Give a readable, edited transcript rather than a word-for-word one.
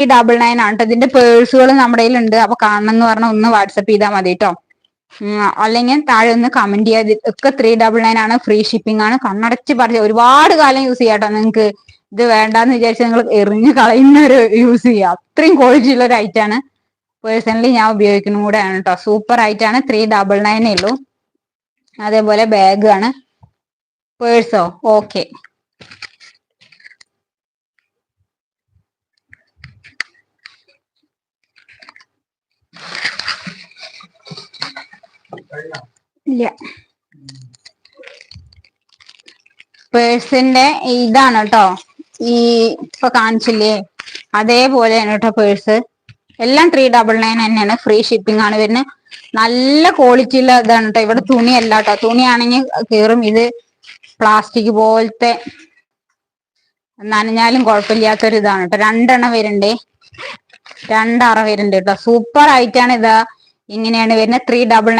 399 ആണ് കേട്ടോ. ഇതിന്റെ പേഴ്സുകൾ നമ്മുടെ കയ്യിലുണ്ട്. അപ്പൊ കാണണം എന്ന് പറഞ്ഞാൽ ഒന്ന് വാട്സപ്പ് ചെയ്താൽ മതി കേട്ടോ. അല്ലെങ്കിൽ താഴെ ഒന്ന് കമന്റ് ചെയ്യാം. ഒക്കെ 399 ആണ്. ഫ്രീ ഷിപ്പിംഗ് ആണ്. കണ്ണടച്ച് പറഞ്ഞ ഒരുപാട് കാലം യൂസ് ചെയ്യാട്ടോ. നിങ്ങൾക്ക് ഇത് വേണ്ടാന്ന് വിചാരിച്ച് നിങ്ങൾ എറിഞ്ഞ് കളയുന്നവര് യൂസ് ചെയ്യുക. അത്രയും ക്വാളിറ്റി ഉള്ള ഒരു ഐറ്റം ആണ്. പേഴ്സണലി ഞാൻ ഉപയോഗിക്കുന്ന കൂടെ ആണ് കേട്ടോ. സൂപ്പർ ആയിട്ടാണ്. 399 ഉള്ളൂ. അതേപോലെ ബാഗ് ആണ്. പേഴ്സോ ഓക്കെ. ഇല്ല, പേഴ്സിന്റെ ഇതാണ് കേട്ടോ. ഈ ഇപ്പൊ കാണിച്ചില്ലേ അതേപോലെയാണ് കേട്ടോ പേഴ്സ്. എല്ലാം 399 തന്നെയാണ്. ഫ്രീ ഷിപ്പിംഗ് ആണ് വരുന്നത്. നല്ല ക്വാളിറ്റി ഉള്ള ഇതാണ് കേട്ടോ. ഇവിടെ തുണിയല്ല കേട്ടോ. തുണിയാണെങ്കിൽ കീറും. ഇത് പ്ലാസ്റ്റിക് പോലത്തെ നനഞ്ഞാലും കുഴപ്പമില്ലാത്തൊരു ഇതാണ് കേട്ടോ. 2 എണ്ണം വരുന്നുണ്ടേ. 2 അറ വരുന്നുണ്ട് കേട്ടോ. സൂപ്പർ ആയിട്ടാണ് ഇതാ ഇങ്ങനെയാണ് വരുന്നത്. 399